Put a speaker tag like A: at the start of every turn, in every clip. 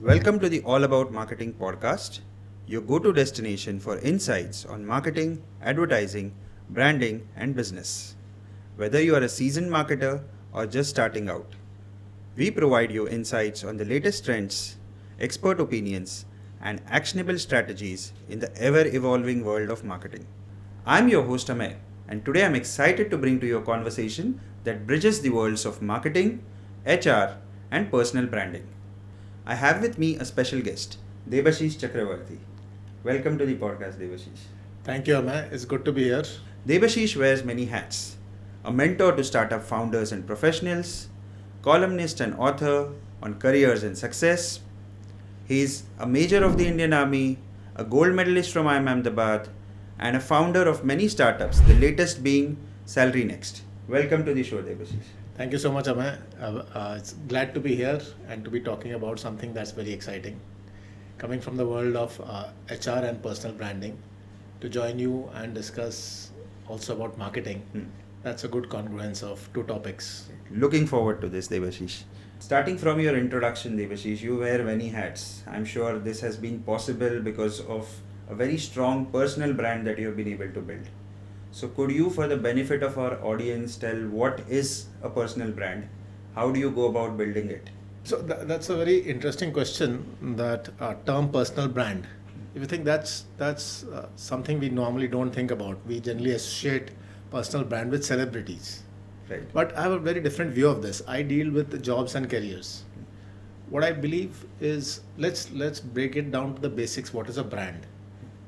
A: Welcome to the All About Marketing podcast, your go-to destination for insights on marketing, advertising, branding, and business. Whether you are a seasoned marketer or just starting out, we provide you insights on the latest trends, expert opinions, and actionable strategies in the ever-evolving world of marketing. I'm your host Amey, and today I'm excited to bring to you a conversation that bridges the worlds of marketing, HR, and personal branding. I have with me a special guest, Devashish Chakravarty. Welcome to the podcast, Devashish.
B: Thank you, Amey. It's good to be here.
A: Devashish wears many hats. A mentor to startup founders and professionals, columnist and author on careers and success. He's a major of the Indian Army, a gold medalist from IIM Ahmedabad, and a founder of many startups, the latest being SalaryNext. Welcome to the show, Devashish.
B: Thank you so much, Amey. It's glad to be here and to be talking about something that's very exciting. Coming from the world of HR and personal branding, to join you and discuss also about marketing, that's a good congruence of two topics.
A: Looking forward to this, Devashish. Starting from your introduction, Devashish, you wear many hats. I'm sure this has been possible because of a very strong personal brand that you have been able to build. So could you, for the benefit of our audience, tell what is a personal brand? How do you go about building it?
B: So that's a very interesting question, that term personal brand. If you think that's something we normally don't think about. We generally associate personal brand with celebrities.
A: Right.
B: But I have a very different view of this. I deal with jobs and careers. What I believe is, let's break it down to the basics. What is a brand?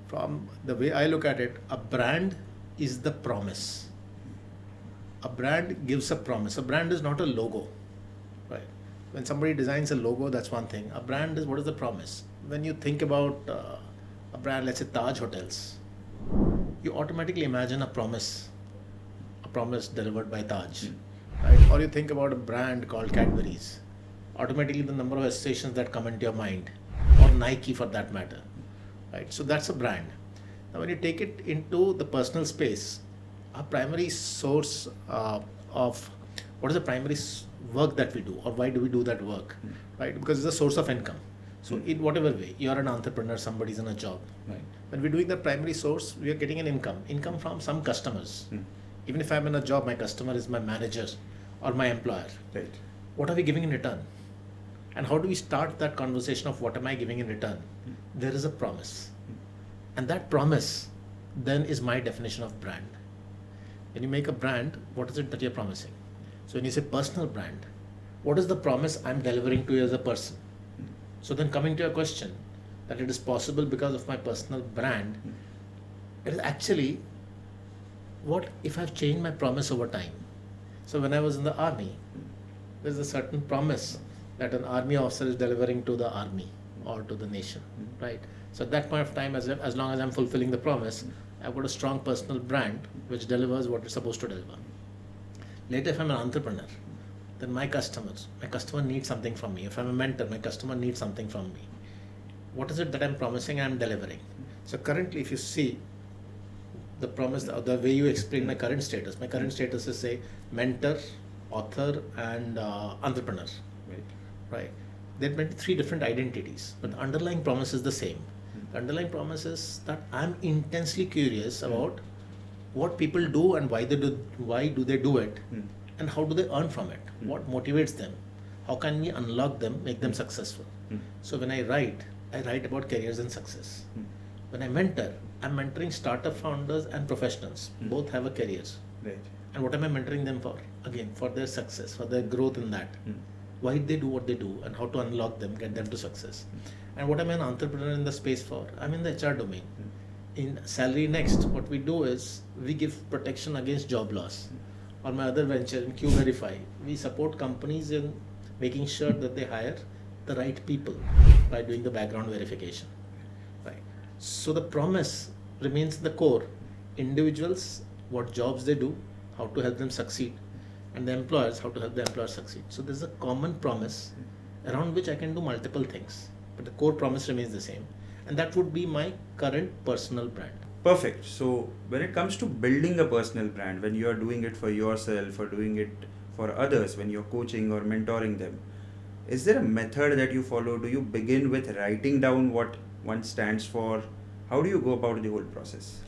B: From the way I look at it, a brand is the promise. A brand gives a promise. A brand is not a logo, right? When somebody designs a logo, that's one thing. A brand is, what is the promise? When you think about a brand, let's say Taj Hotels, you automatically imagine a promise delivered by Taj, right? Or you think about a brand called Cadbury's, automatically the number of associations that come into your mind, or Nike for that matter, right? So that's a brand. Now, when you take it into the personal space, our primary source of what is the primary work that we do, or why do we do that work, right? Because it's a source of income. So in whatever way, you're an entrepreneur, somebody's in a job, right? When we're doing the primary source, we are getting an income from some customers. Even if I'm in a job, my customer is my manager or my employer.
A: Right.
B: What are we giving in return? And how do we start that conversation of what am I giving in return? There is a promise. And that promise then is my definition of brand. When you make a brand, what is it that you're promising? So when you say personal brand, what is the promise I'm delivering to you as a person? So then, coming to your question, that it is possible because of my personal brand, it is actually, what if I've changed my promise over time? So when I was in the army, there's a certain promise that an army officer is delivering to the army or to the nation, right? So at that point of time, as long as I'm fulfilling the promise, I've got a strong personal brand which delivers what it's supposed to deliver. Later, if I'm an entrepreneur, then my customer needs something from me. If I'm a mentor, my customer needs something from me. What is it that I'm promising and I'm delivering? So currently, if you see the promise, the way you explain my current status is, say, mentor, author, and entrepreneur. Right? There may be three different identities, but the underlying promise is the same. The underlying promise is that I'm intensely curious about what people do and why do they do it, and how do they earn from it? What motivates them? How can we unlock them, make them successful? So when I write about careers and success. When I mentor, I'm mentoring startup founders and professionals. Both have a careers.
A: Right.
B: And what am I mentoring them for? Again, for their success, for their growth in that. Why they do what they do and how to unlock them, get them to success. And what am I an entrepreneur in the space for? I'm in the HR domain. In SalaryNext, what we do is we give protection against job loss. Or my other venture in QVerify, we support companies in making sure that they hire the right people by doing the background verification. Right. So the promise remains the core. Individuals, what jobs they do, how to help them succeed, and the employers, how to help the employers succeed. So there's a common promise around which I can do multiple things, but the core promise remains the same, and that would be my current personal brand.
A: Perfect. So when it comes to building a personal brand, when you are doing it for yourself or doing it for others, when you're coaching or mentoring them, Is there a method that you follow? Do you begin with writing down what one stands for? How do you go about the whole process?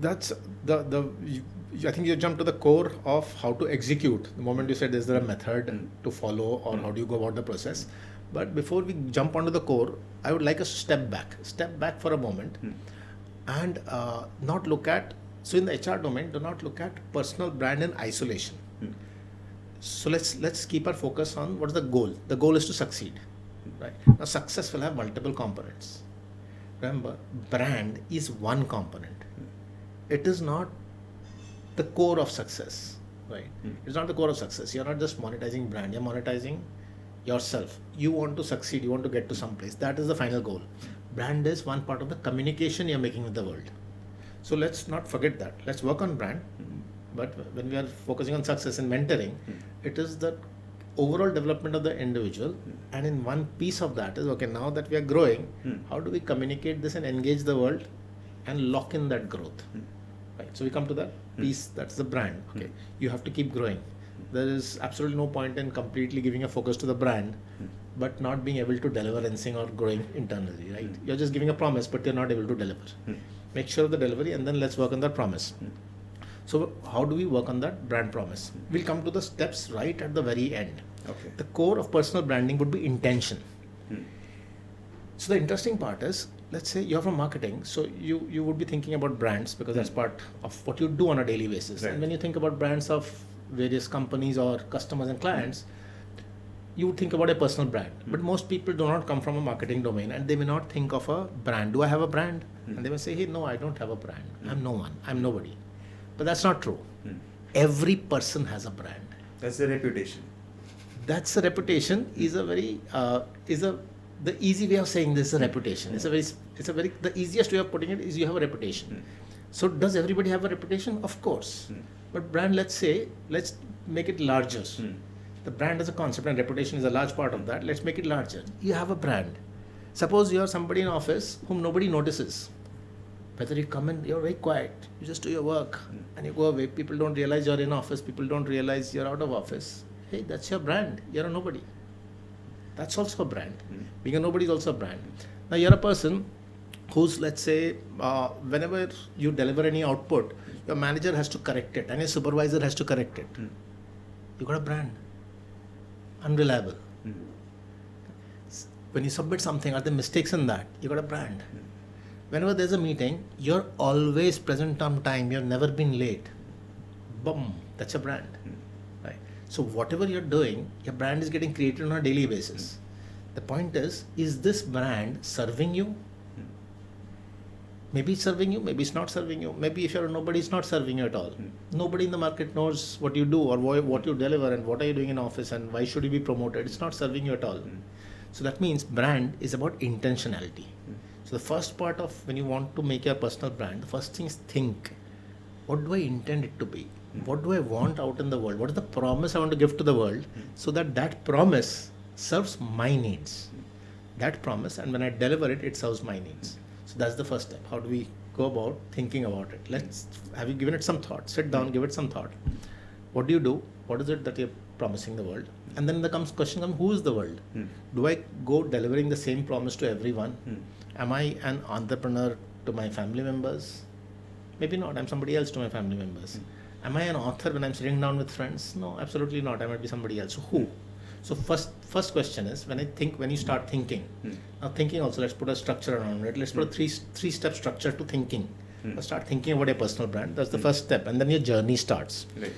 B: That's I think you jump to the core of how to execute. The moment you said, is there a method to follow, or how do you go about the process? But before we jump onto the core, I would like us to step back for a moment, and not look at, so in the HR domain, do not look at personal brand in isolation. So let's keep our focus on what is the goal. The goal is to succeed, right? Now success will have multiple components. Remember, brand is one component. It is not the core of success, right? It's not the core of success. You're not just monetizing brand, you're monetizing yourself. You want to succeed, you want to get to some place. That is the final goal. Brand is one part of the communication you're making with the world. So let's not forget that. Let's work on brand. But when we are focusing on success and mentoring, it is the overall development of the individual. And in one piece of that is, okay, now that we are growing, how do we communicate this and engage the world and lock in that growth? Right. So we come to that piece, that's the brand. Okay. You have to keep growing. There is absolutely no point in completely giving a focus to the brand, but not being able to deliver anything or growing internally, right? You're just giving a promise, but you're not able to deliver. Make sure of the delivery, and then let's work on that promise. So how do we work on that brand promise? We'll come to the steps right at the very end.
A: Okay.
B: The core of personal branding would be intention. So the interesting part is, let's say you're from marketing, so you would be thinking about brands because that's part of what you do on a daily basis.
A: Right.
B: And when you think about brands of various companies or customers and clients, you would think about a personal brand. But most people do not come from a marketing domain, and they may not think of a brand. Do I have a brand? And they may say, hey, no, I don't have a brand. I'm no one. I'm nobody. But that's not true. Every person has a brand.
A: That's the reputation.
B: That's a reputation is a very the easy way of saying this is a reputation. It's a very the easiest way of putting it is you have a reputation. So does everybody have a reputation? Of course. But brand, let's make it larger. The brand is a concept and reputation is a large part of that. Let's make it larger. You have a brand. Suppose you are somebody in office whom nobody notices. Whether you come in, you're very quiet. You just do your work and you go away. People don't realize you're in office. People don't realize you're out of office. Hey, that's your brand. You're a nobody. That's also a brand. Being a nobody is also a brand. Now you're a person who's, let's say, whenever you deliver any output, your manager has to correct it and your supervisor has to correct it. You got a brand. Unreliable. When you submit something, are there mistakes in that? You got a brand. Whenever there's a meeting, you're always present on time. You've never been late. Boom. That's a brand. Right. So whatever you're doing, your brand is getting created on a daily basis. The point is this brand serving you? Maybe it's serving you, maybe it's not serving you. Maybe if you're a nobody, it's not serving you at all. Nobody in the market knows what you do or what you deliver and what are you doing in office and why should you be promoted. It's not serving you at all. So that means brand is about intentionality. So the first part of when you want to make your personal brand, the first thing is think. What do I intend it to be? What do I want out in the world? What is the promise I want to give to the world so that promise serves my needs? That promise, and when I deliver it, it serves my needs. So that's the first step. How do we go about thinking about it? Have you given it some thought? Sit down, give it some thought. What do you do? What is it that you're promising the world? And then the question comes, who is the world? Do I go delivering the same promise to everyone? Am I an entrepreneur to my family members? Maybe not. I'm somebody else to my family members. Am I an author when I'm sitting down with friends? No, absolutely not. I might be somebody else. So who? So first question is, when you start thinking, now thinking also, let's put a structure around it. Let's put a three-step structure to thinking. Let's start thinking about your personal brand. That's the first step. And then your journey starts.
A: Right.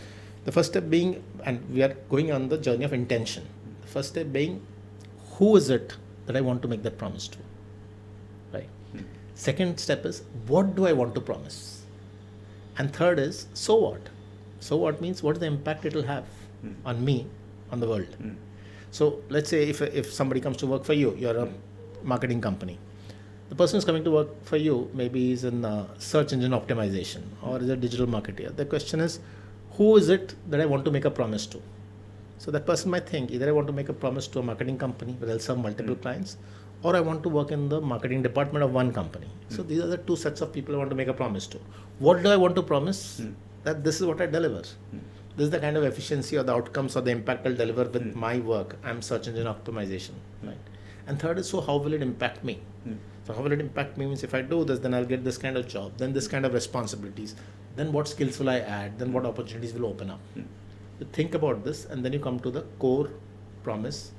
B: The first step being, and we are going on the journey of intention. The first step being, who is it that I want to make that promise to? Right. Second step is, what do I want to promise? And third is, so what? So what means, what is the impact it will have on me, on the world? So let's say if somebody comes to work for you, you're a marketing company. The person who's coming to work for you maybe is in search engine optimization or is a digital marketer. The question is, who is it that I want to make a promise to? So that person might think, either I want to make a promise to a marketing company where I'll serve multiple clients, or I want to work in the marketing department of one company. So these are the two sets of people I want to make a promise to. What do I want to promise? That this is what I deliver. This is the kind of efficiency or the outcomes or the impact I'll deliver with my work. I'm search engine optimization, right? And third is, so how will it impact me? So how will it impact me means if I do this, then I'll get this kind of job, then this kind of responsibilities, then what skills will I add, then what opportunities will open up. You think about this, and then you come to the core promise,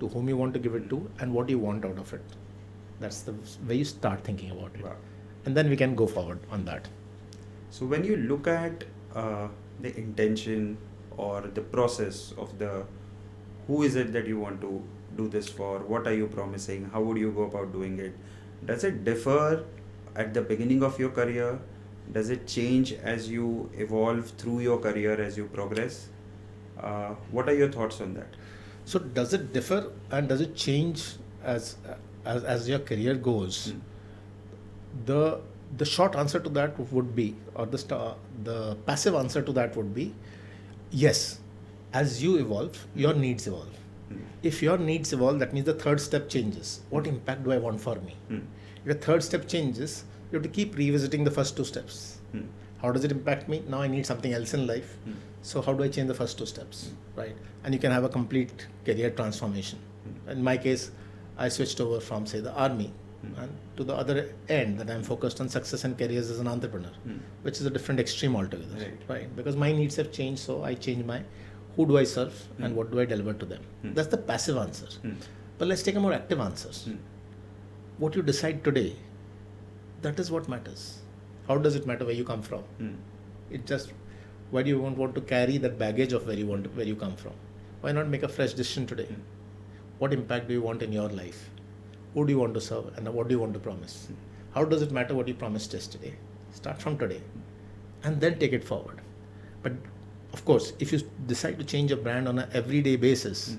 B: to whom you want to give it to, and what you want out of it. That's the way you start thinking about it.
A: Wow.
B: And then we can go forward on that.
A: So when you look at the intention or the process of the who is it that you want to do this for, what are you promising, how would you go about doing it, does it differ at the beginning of your career? Does it change as you evolve through your career, as you progress? What are your thoughts on that?
B: So does it differ and does it change as your career goes? The short answer to that would be, or the passive answer to that would be, yes. As you evolve, your needs evolve. If your needs evolve, that means the third step changes. What impact do I want for me? If the third step changes, you have to keep revisiting the first two steps. How does it impact me? Now I need something else in life. So how do I change the first two steps, right? And you can have a complete career transformation. In my case, I switched over from, say, the army and to the other end, that I'm focused on success and careers as an entrepreneur, which is a different extreme altogether, right? Because my needs have changed, so I change my who do I serve and what do I deliver to them. That's the passive answer. But let's take a more active answer. What you decide today, that is what matters. How does it matter where you come from? It just, why do you want to carry that baggage of where you come from? Why not make a fresh decision today? What impact do you want in your life? Who do you want to serve and what do you want to promise? How does it matter what you promised yesterday? Start from today and then take it forward. But of course, if you decide to change a brand on an everyday basis,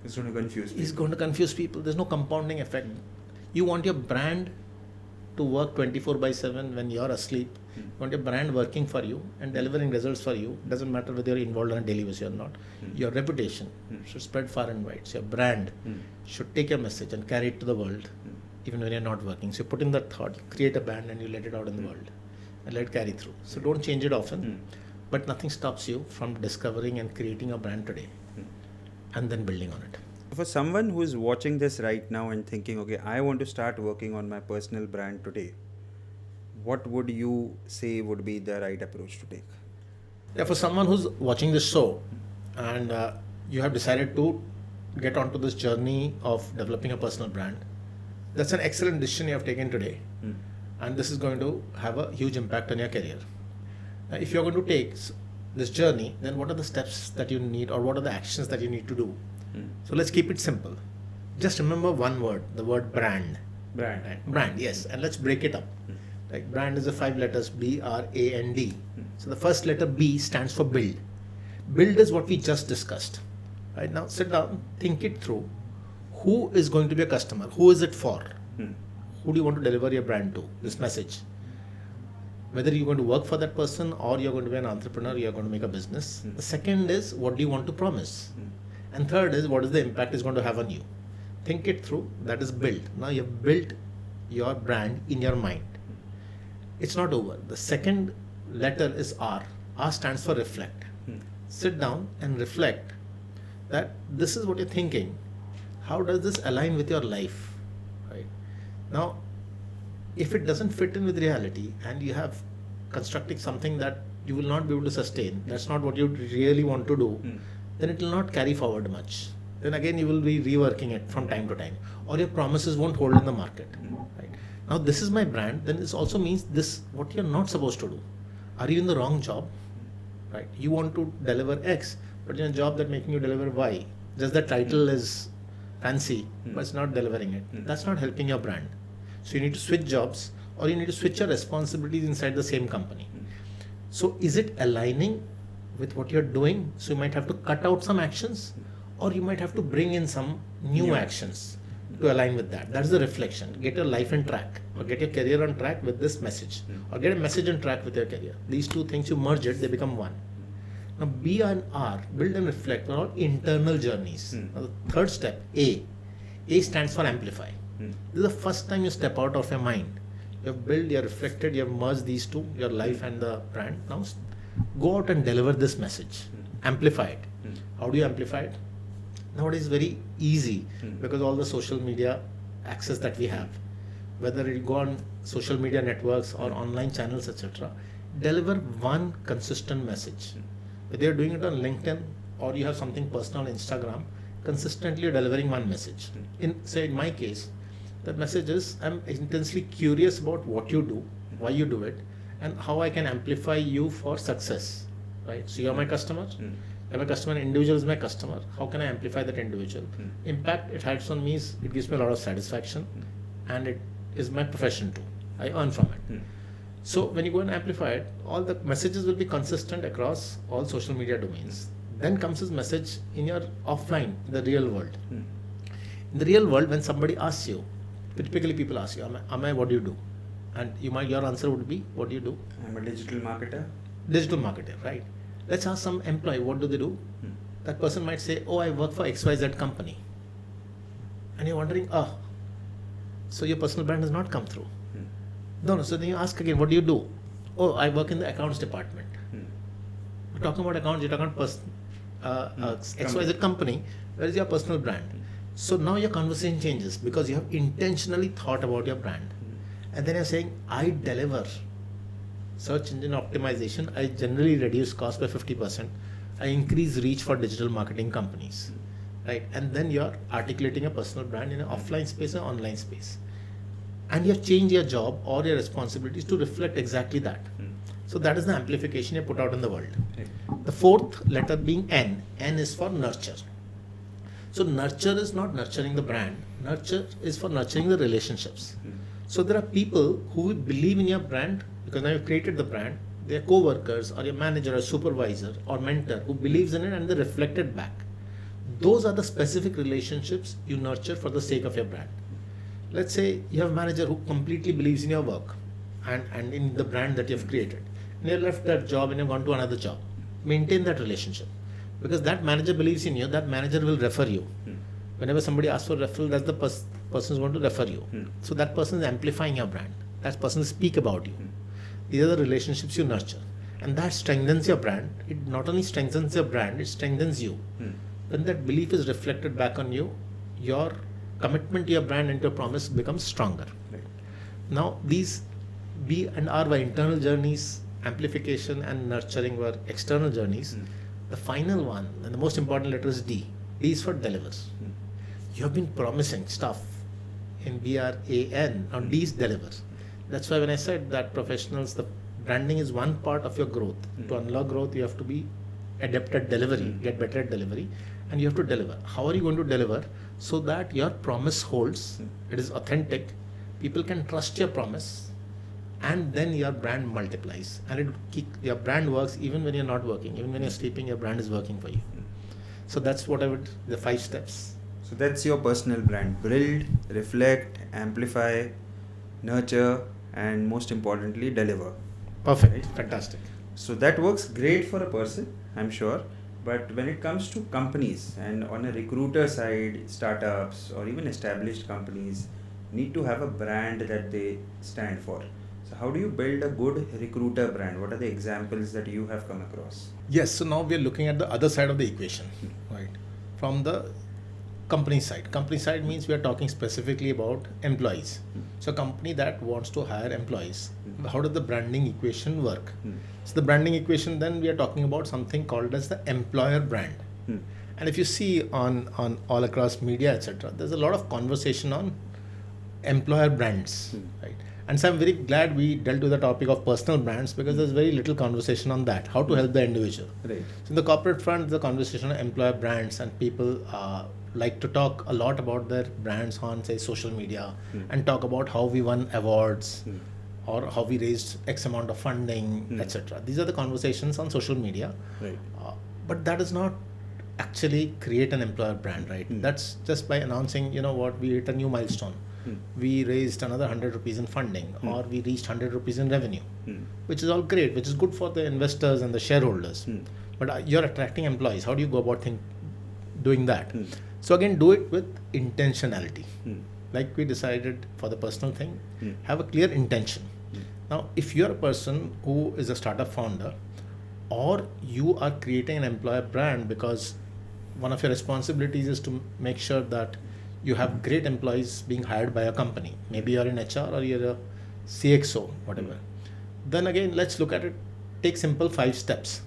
A: it's going to confuse people.
B: It's going to confuse people. There's no compounding effect. You want your brand to work 24/7 when you're asleep. You want your brand working for you and delivering results for you. Doesn't matter whether you're involved on a daily basis or not. Your reputation should spread far and wide. So your brand should take your message and carry it to the world, even when you're not working. So you put in that thought, create a brand and you let it out in the world and let it carry through. So don't change it often, but nothing stops you from discovering and creating a brand today and then building on it.
A: For someone who is watching this right now and thinking, okay, I want to start working on my personal brand today, what would you say would be the right approach to take?
B: Yeah, for someone who's watching this show and you have decided to get onto this journey of developing a personal brand, that's an excellent decision you have taken today. And this is going to have a huge impact on your career. If you're going to take this journey, then what are the steps that you need or what are the actions that you need to do? So let's keep it simple. Just remember one word, the word brand.
A: Brand.
B: Right? Brand, yes. And let's break it up. Like brand is the 5 letters B-R-A-N-D. So the first letter B stands for build. Build is what we just discussed. Right now, sit down, think it through. Who is going to be a customer? Who is it for? Who do you want to deliver your brand to? This message. Whether you're going to work for that person or you're going to be an entrepreneur, you're going to make a business. The second is, what do you want to promise? And third is, what is the impact it's going to have on you? Think it through. That is build. Now you've built your brand in your mind. It's not over. The second letter is R. R stands for reflect. Sit down and reflect that this is what you're thinking. How does this align with your life? Right? Now, if it doesn't fit in with reality and you have constructed something that you will not be able to sustain, that's not what you really want to do, then it will not carry forward much. Then again you will be reworking it from time to time, or your promises won't hold in the market. Right? Now this is my brand, then this also means this what you're not supposed to do. Are you in the wrong job? Right? You want to deliver X, but in a job that making you deliver Y. Just the title is fancy, but it's not delivering it. That's not helping your brand. So you need to switch jobs, or you need to switch your responsibilities inside the same company. So is it aligning with what you're doing? So you might have to cut out some actions, or you might have to bring in some new actions to align with that. That's the reflection. Get your life on track, or get your career on track with this message, or get a message on track with your career. These two things, you merge it, they become one. Now B and R, build and reflect, are all internal journeys. Now the third step, A stands for amplify. This is the first time you step out of your mind. You have built, you have reflected, you have merged these two, your life and the brand. Now Go out and deliver this message, amplify it. How do you amplify it? Nowadays it's very easy because all the social media access that we have, whether you go on social media networks or online channels, etc., deliver one consistent message. Whether you're doing it on LinkedIn or you have something personal on Instagram, consistently you're delivering one message. In my case, the message is, I'm intensely curious about what you do, why you do it, and how I can amplify you for success. Right? So you're my customer. I'm a customer, an individual is my customer. How can I amplify that individual? Impact it has on me is, it gives me a lot of satisfaction, and it is my profession too. I earn from it. So when you go and amplify it, all the messages will be consistent across all social media domains. Then comes this message in your offline, the real world. In the real world, when somebody asks you, typically people ask you, Amey, what do you do? And your answer would be, what do you do?
A: I'm a digital marketer.
B: Digital marketer, right? Let's ask some employee, what do they do? That person might say, oh, I work for XYZ company. And you're wondering, so your personal brand has not come through. No, so then you ask again, what do you do? Oh, I work in the accounts department. We're talking about accounts, you're talking about XYZ company. Where is your personal brand? So now your conversation changes because you have intentionally thought about your brand. And then you're saying, I deliver search engine optimization. I generally reduce cost by 50%. I increase reach for digital marketing companies. Right? And then you're articulating a personal brand in an offline space and online space. And you have changed your job or your responsibilities to reflect exactly that. So that is the amplification you put out in the world. The fourth letter being N. N is for nurture. So nurture is not nurturing the brand. Nurture is for nurturing the relationships. So there are people who believe in your brand because now you've created the brand. They are co-workers or your manager or supervisor or mentor who believes in it and they reflect it back. Those are the specific relationships you nurture for the sake of your brand. Let's say you have a manager who completely believes in your work and in the brand that you've created. And you left that job and you've gone to another job. Maintain that relationship. Because that manager believes in you, that manager will refer you. Whenever somebody asks for referral, that's the person who's going to refer you. So that person is amplifying your brand. That person speak about you. These are the relationships you nurture. And that strengthens your brand. It not only strengthens your brand, it strengthens you. When that belief is reflected back on you, your commitment to your brand and to your promise becomes stronger.
A: Right.
B: Now, these B and R were internal journeys, amplification and nurturing were external journeys. The final one, and the most important letter is D. D is for delivers. You have been promising stuff in BRAN, now D is delivers. That's why when I said that professionals, the branding is one part of your growth. To unlock growth, you have to be adept at delivery, get better at delivery, and you have to deliver. How are you going to deliver so that your promise holds, it is authentic, people can trust your promise, and then your brand multiplies. And your brand works even when you're not working, even when you're sleeping, your brand is working for you. So that's what the 5 steps.
A: So that's your personal brand. Build, reflect, amplify, nurture, and most importantly, deliver.
B: Perfect.
A: Right?
B: Fantastic.
A: So that works great for a person, I'm sure. But when it comes to companies and on a recruiter side, startups or even established companies need to have a brand that they stand for. So how do you build a good recruiter brand? What are the examples that you have come across?
B: Yes, so now we are looking at the other side of the equation, right? From the company side. Company side means we are talking specifically about employees. So a company that wants to hire employees, how does the branding equation work? So the branding equation, then we are talking about something called as the employer brand. And if you see on all across media, etc., there's a lot of conversation on employer brands, right? And so I'm very glad we dealt with the topic of personal brands because there's very little conversation on that, how to help the individual.
A: Right.
B: So in the corporate front, the conversation on employer brands, and people like to talk a lot about their brands on, say, social media and talk about how we won awards or how we raised X amount of funding, etc. These are the conversations on social media.
A: Right.
B: But that does not actually create an employer brand, right? That's just by announcing, you know what, we hit a new milestone. We raised another 100 rupees in funding, or we reached 100 rupees in revenue, which is all great, which is good for the investors and the shareholders. But you're attracting employees. How do you go about doing that? So again, do it with intentionality. Like we decided for the personal thing, have a clear intention. Now, if you're a person who is a startup founder, or you are creating an employer brand because one of your responsibilities is to make sure that you have great employees being hired by a company. Maybe you're in HR or you're a CXO, whatever. Then again, let's look at it. Take simple 5 steps.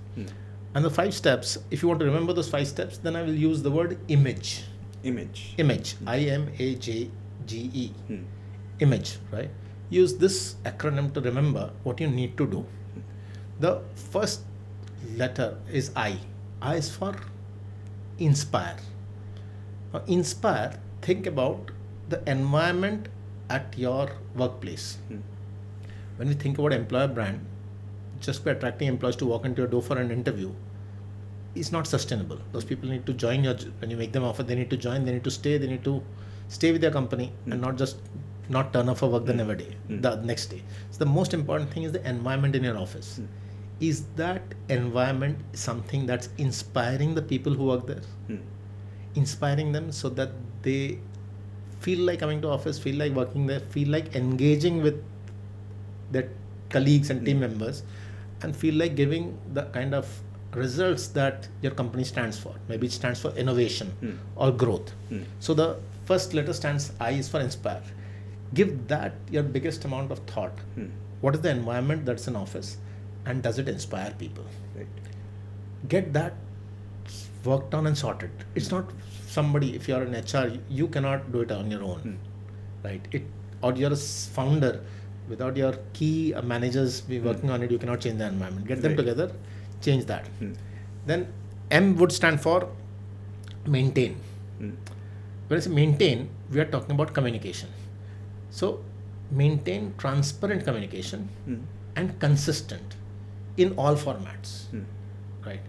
B: And the 5 steps, if you want to remember those 5 steps, then I will use the word image.
A: Image.
B: IMAGE. Image, right? Use this acronym to remember what you need to do. The first letter is I. I is for inspire. Now, inspire, think about the environment at your workplace. When we think about employer brand, just by attracting employees to walk into your door for an interview is not sustainable. Those people need to join when you make them offer, they need to join, they need to stay with your company and not turn up for work the next day. So the most important thing is the environment in your office. Is that environment something that's inspiring the people who work there? Inspiring them so that they feel like coming to office, feel like working there, feel like engaging with their colleagues and team members, and feel like giving the kind of results that your company stands for. Maybe it stands for innovation or growth. So the first letter stands, I is for inspire. Give that your biggest amount of thought. What is the environment that's in office, and does it inspire people?
A: Right.
B: Get that worked on and sorted. It's not somebody, if you're an HR, you cannot do it on your own, right? Or you're a founder, without your key managers be working on it, you cannot change the environment. Get them together, change that. Then M would stand for maintain. When I say maintain, we are talking about communication. So maintain transparent communication and consistent in all formats, right?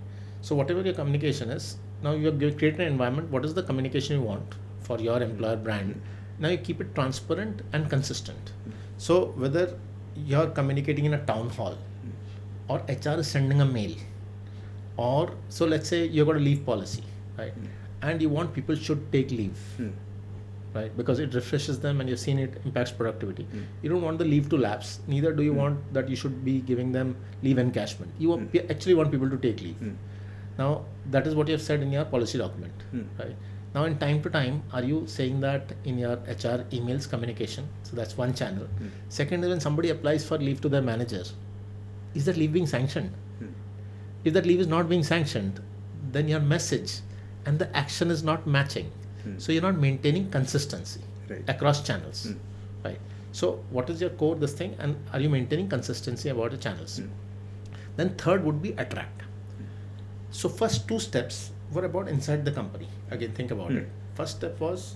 B: So whatever your communication is, now you have created an environment. What is the communication you want for your employer brand? Now you keep it transparent and consistent. So whether you're communicating in a town hall or HR is sending a mail, or so let's say you've got a leave policy, right? And you want people should take leave, right? Because it refreshes them and you've seen it impacts productivity. You don't want the leave to lapse. Neither do you want that you should be giving them leave encashment. You actually want people to take leave. Now that is what you have said in your policy document, right? Now in time to time, are you saying that in your HR emails communication? So that's one channel. Second is when somebody applies for leave to their manager, is that leave being sanctioned? If that leave is not being sanctioned, then your message and the action is not matching. So you're not maintaining consistency across channels, right? So what is your core this thing, and are you maintaining consistency about the channels? Then third would be attract. So first 2 steps were about inside the company. Again, think about it. First step was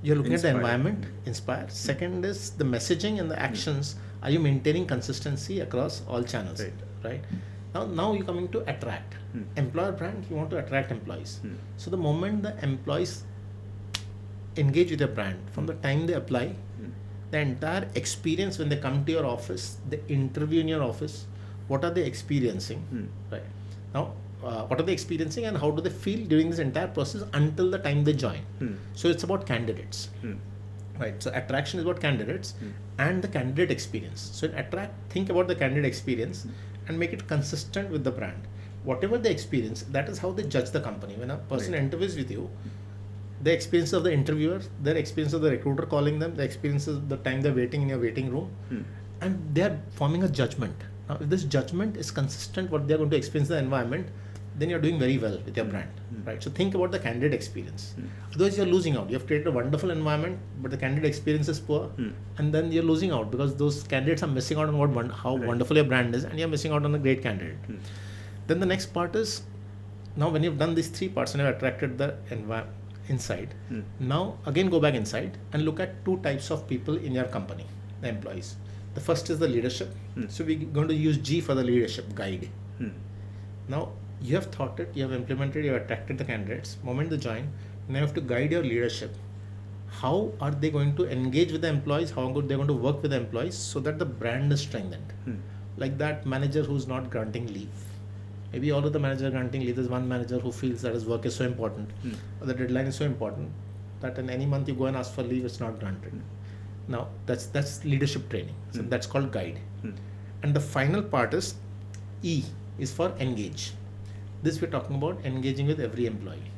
B: you're looking at the environment, inspire. Second is the messaging and the actions. Are you maintaining consistency across all channels, right? Now you're coming to attract. Employer brand, you want to attract employees. So the moment the employees engage with your brand, from the time they apply, the entire experience when they come to your office, the interview in your office, what are they experiencing, right? Now, what are they experiencing and how do they feel during this entire process until the time they join? So it's about candidates, right? So attraction is about candidates and the candidate experience. So in attract, think about the candidate experience and make it consistent with the brand. Whatever they experience, that is how they judge the company. When a person interviews with you, the experience of the interviewer, their experience of the recruiter calling them, the experience of the time they're waiting in your waiting room, and they're forming a judgment. Now, if this judgment is consistent, what they're going to experience in the environment, then you're doing very well with your brand, right? So think about the candidate experience. Otherwise, you're losing out. You have created a wonderful environment, but the candidate experience is poor, and then you're losing out because those candidates are missing out on how wonderful your brand is, and you're missing out on a great candidate. Then the next part is, now when you've done these 3 parts and you've attracted the inside, now again go back inside and look at 2 types of people in your company, the employees. The first is the leadership. So we're going to use G for the leadership, guide. Now you have thought it, you have implemented, you have attracted the candidates. Moment they join, now you have to guide your leadership. How are they going to engage with the employees? How good they're going to work with the employees so that the brand is strengthened? Like that manager who's not granting leave. Maybe all of the managers are granting leave. There's one manager who feels that his work is so important, or the deadline is so important that in any month you go and ask for leave, it's not granted. Now that's leadership training. So that's called guide. And the final part is E, is for engage. This we're talking about engaging with every employee.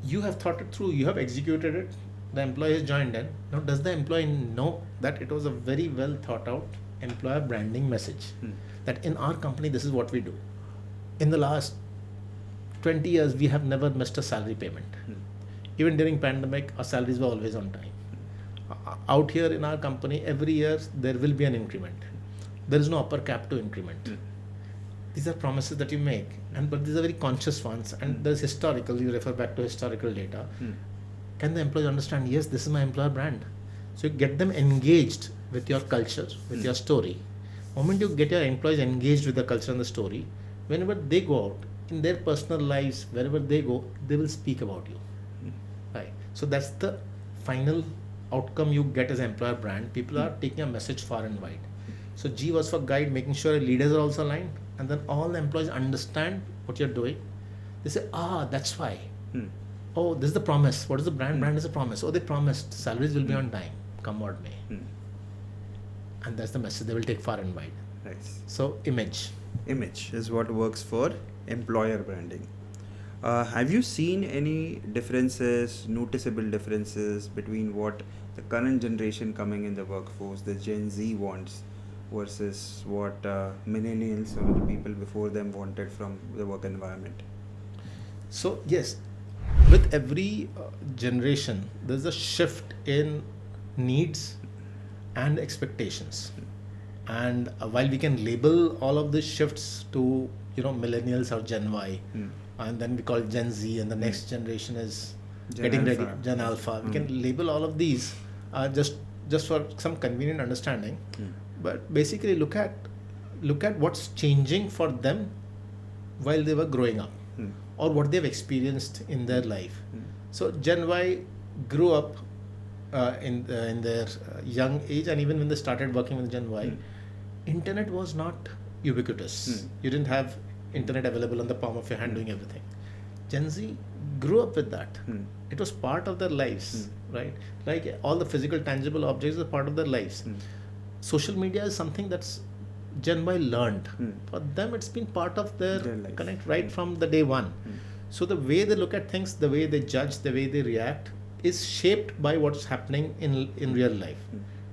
B: You have thought it through, you have executed it, the employee has joined in. Now, does the employee know that it was a very well thought out employer branding message? That in our company, this is what we do. In the last 20 years, we have never missed a salary payment. Even during pandemic, our salaries were always on time. Out here in our company, every year there will be an increment. There is no upper cap to increment. These are promises that you make, but these are very conscious ones, and there's historical, you refer back to historical data. Can the employees understand, yes, this is my employer brand? So you get them engaged with your culture, with your story. The moment you get your employees engaged with the culture and the story, whenever they go out, in their personal lives, wherever they go, they will speak about you. Right? So that's the final outcome you get as employer brand. People are taking a message far and wide. So G was for guide, making sure leaders are also aligned, and then all the employees understand what you're doing. They say, that's why. Oh, this is the promise. What is the brand? Brand is a promise. Oh, they promised salaries will be on time, come what may. And that's the message they will take far and wide.
A: Nice.
B: So image
A: is what works for employer branding. Have you seen any differences, noticeable differences between what the current generation coming in the workforce, the Gen Z wants, versus what millennials or the people before them wanted from the work environment?
B: So yes, with every generation, there's a shift in needs and expectations. And while we can label all of these shifts to millennials or Gen Y, and then we call it Gen Z, and the next generation is getting ready, Gen Alpha. We can label all of these just for some convenient understanding. But basically, look at what's changing for them while they were growing up, or what they've experienced in their life. So Gen Y grew up in their young age, and even when they started working with Gen Y, internet was not ubiquitous. You didn't have internet available on the palm of your hand doing everything. Gen Z grew up with that. It was part of their lives, right? Like all the physical, tangible objects are part of their lives. Social media is something that's Gen Y learned. For them, it's been part of their
A: life.
B: Connect right from the day one. So the way they look at things, the way they judge, the way they react is shaped by what's happening in real life,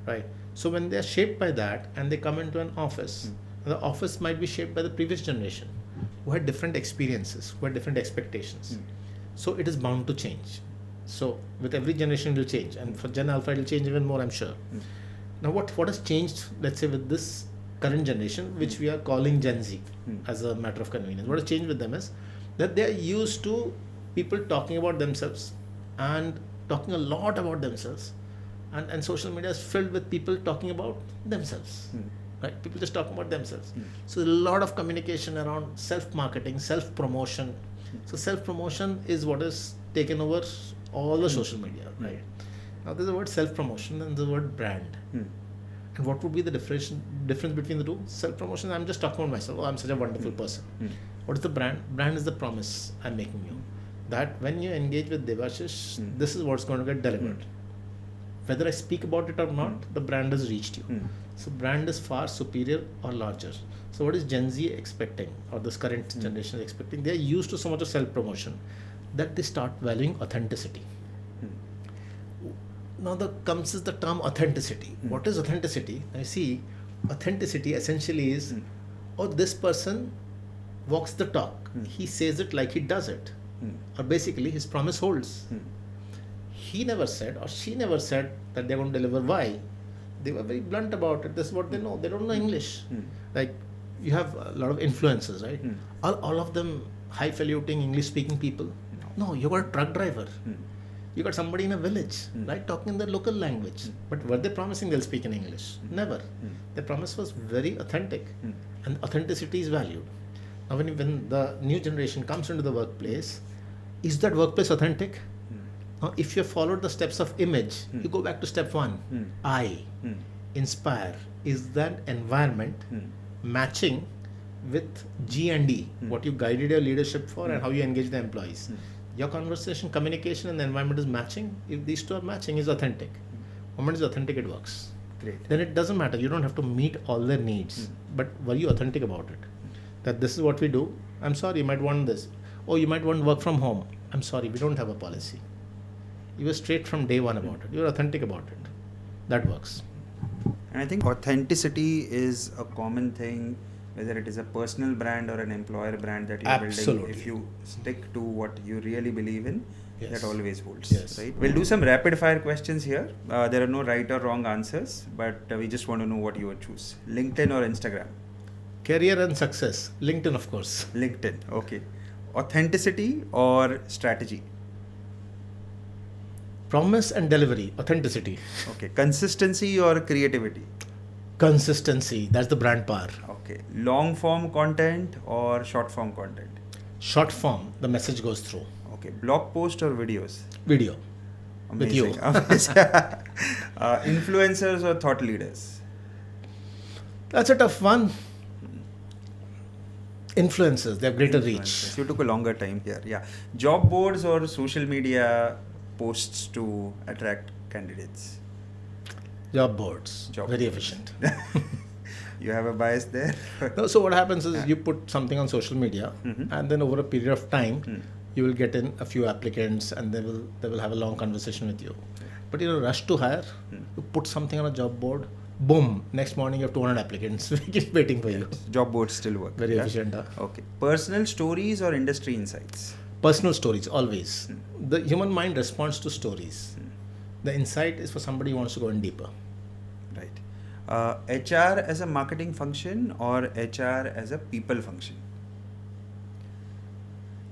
B: right? So when they're shaped by that and they come into an office, the office might be shaped by the previous generation who had different experiences, who had different expectations. So it is bound to change. So with every generation it will change, and for Gen Alpha it will change even more, I'm sure. Now what has changed, let's say with this current generation, which we are calling Gen Z as a matter of convenience, what has changed with them is that they are used to people talking about themselves and talking a lot about themselves, and social media is filled with people talking about themselves, right? People just talking about themselves. So a lot of communication around self-marketing, self-promotion. So self-promotion is what is taken over all the social media, right? Now there's the word self-promotion and the word brand. And what would be the difference between the two? Self-promotion, I'm just talking about myself. Oh, I'm such a wonderful person. What is the brand? Brand is the promise I'm making you. That when you engage with Devashish, this is what's going to get delivered. Whether I speak about it or not, the brand has reached you. So brand is far superior or larger. So what is Gen Z expecting, or this current generation is expecting? They are used to so much of self-promotion that they start valuing authenticity. Now comes the term authenticity. What is authenticity? I see authenticity essentially is, this person walks the talk. He says it like he does it. Or basically his promise holds. He never said, or she never said that they're going to deliver. Why? They were very blunt about it. This is what they know. They don't know English. Like you have a lot of influencers, right? All of them highfalutin English-speaking people. No, you got a truck driver. You got somebody in a village, right, talking in their local language. But were they promising they'll speak in English? Never. Their promise was very authentic, and authenticity is valued. Now, when the new generation comes into the workplace, is that workplace authentic? Now, if you followed the steps of image, you go back to step one. I, inspire. Is that environment matching with G and D, what you guided your leadership for and how you engage the employees? Your conversation, communication, and the environment is matching. If these two are matching, is authentic. The moment is authentic, it works.
A: Great.
B: Then it doesn't matter. You don't have to meet all their needs. But were you authentic about it? that this is what we do. I'm sorry, you might want this. Oh, you might want work from home. I'm sorry, we don't have a policy. You were straight from day one about it. You're authentic about it. That works.
A: And I think authenticity is a common thing, whether it is a personal brand or an employer brand that you're building.
B: Absolutely.
A: If you stick to what you really believe in,
B: Yes.
A: that always holds.
B: Yes.
A: Right? We'll do some rapid fire questions here. There are no right or wrong answers, but we just want to know what you would choose. LinkedIn or Instagram?
B: Career and success. LinkedIn, of course.
A: LinkedIn. Okay. Authenticity or strategy?
B: Promise and delivery. Authenticity.
A: Okay. Consistency or creativity?
B: Consistency. That's the brand power.
A: Okay. Long form content or short form content?
B: Short form. The message goes through.
A: Okay. Blog post or videos?
B: Video. With you.
A: Amazing. Influencers or thought leaders?
B: That's a tough one. Influencers. They have greater reach.
A: Influencers. You took a longer time here. Yeah. Job boards or social media posts to attract candidates?
B: Job boards.
A: Job
B: Very
A: boards.
B: efficient.
A: You have a bias there?
B: No, so what happens is you put something on social media,
A: Mhm.
B: and then over a period of time,
A: Mm.
B: you will get in a few applicants, and they will have a long conversation with you. But in a rush to hire, you put something on a job board, boom, next morning you have 200 applicants waiting for you.
A: Job boards still work.
B: Very
A: yeah?
B: efficient.
A: Okay. Personal stories or industry insights?
B: Personal stories, always. The human mind responds to stories. The insight is for somebody who wants to go in deeper.
A: Right. HR as a marketing function or HR as a people function?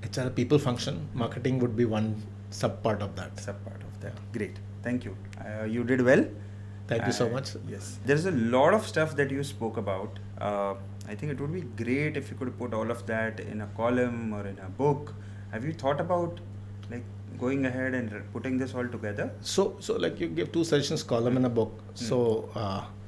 B: HR people function, marketing would be one sub part of that.
A: Sub part of that. Great. Thank you. You did well.
B: Thank you so
A: And
B: much.
A: Yes. There's a lot of stuff that you spoke about. I think it would be great if you could put all of that in a column or in a book. Have you thought about like going ahead and putting this all together?
B: So like you give two sessions, column and a book. So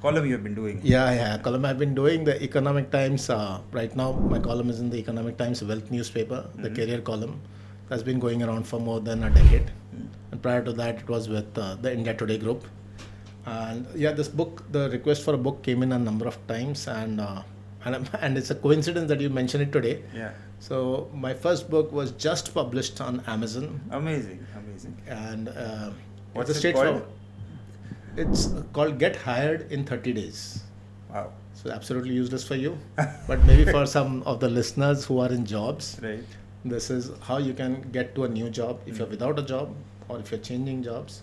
A: Column you have been doing.
B: yeah, column I've been doing the Economic Times. Right now, my column is in the Economic Times Wealth newspaper, the career column. That's been going around for more than a decade. And prior to that, it was with the India Today group. And yeah, this book, the request for a book came in a number of times, and it's a coincidence that you mentioned it today.
A: Yeah.
B: So my first book was just published on Amazon,
A: Amazing.
B: and
A: What's
B: it's
A: it called?
B: It's called Get Hired in 30 Days.
A: Wow.
B: So absolutely useless for you, but maybe for some of the listeners who are in jobs,
A: Right.
B: this is how you can get to a new job if you're without a job or if you're changing jobs,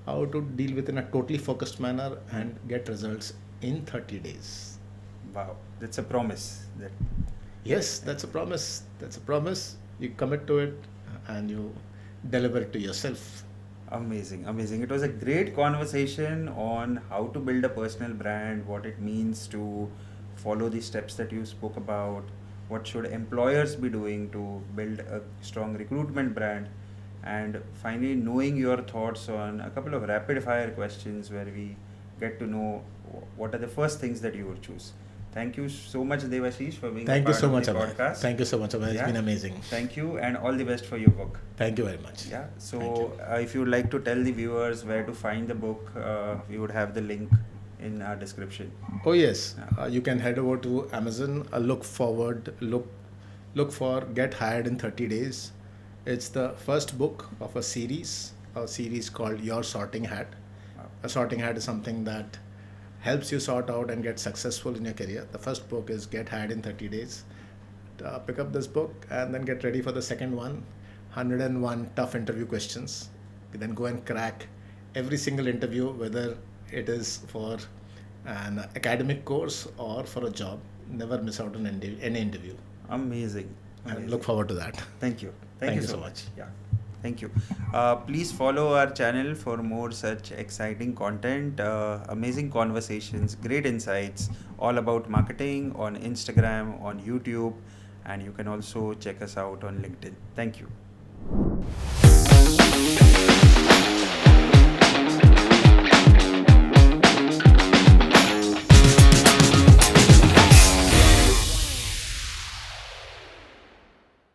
B: how to deal with in a totally focused manner and get results in 30 days.
A: Wow. That's a promise. That
B: Yes, that's a promise. That's a promise. You commit to it and you deliver it to yourself.
A: Amazing. It was a great conversation on how to build a personal brand, what it means to follow the steps that you spoke about, what should employers be doing to build a strong recruitment brand, and finally knowing your thoughts on a couple of rapid fire questions where we get to know what are the first things that you would choose. Thank you so much, Devashish, for being
B: Thank
A: a
B: you
A: part
B: so
A: of
B: much,
A: the
B: Amey.
A: podcast.
B: Thank you so much, Amey. It's
A: Yeah.
B: been amazing.
A: Thank you, and all the best for your book.
B: Thank you very much.
A: Yeah.
B: Thank
A: So
B: you.
A: if you would like to tell the viewers where to find the book, we would have the link in our description.
B: Oh yes,
A: Yeah.
B: you can head over to Amazon. Look for Get Hired in 30 Days. It's the first book of a series called Your Sorting Hat.
A: Wow.
B: A sorting hat is something that helps you sort out and get successful in your career. The first book is Get Hired in 30 Days. Pick up this book and then get ready for the second one, 101 tough interview questions. Then go and crack every single interview, whether it is for an academic course or for a job. Never miss out on any interview.
A: Amazing.
B: And look forward to that.
A: Thank you.
B: Thank you so much.
A: Yeah. Thank you. Please follow our channel for more such exciting content, amazing conversations, great insights, all about marketing on Instagram, on YouTube, and you can also check us out on LinkedIn. Thank you.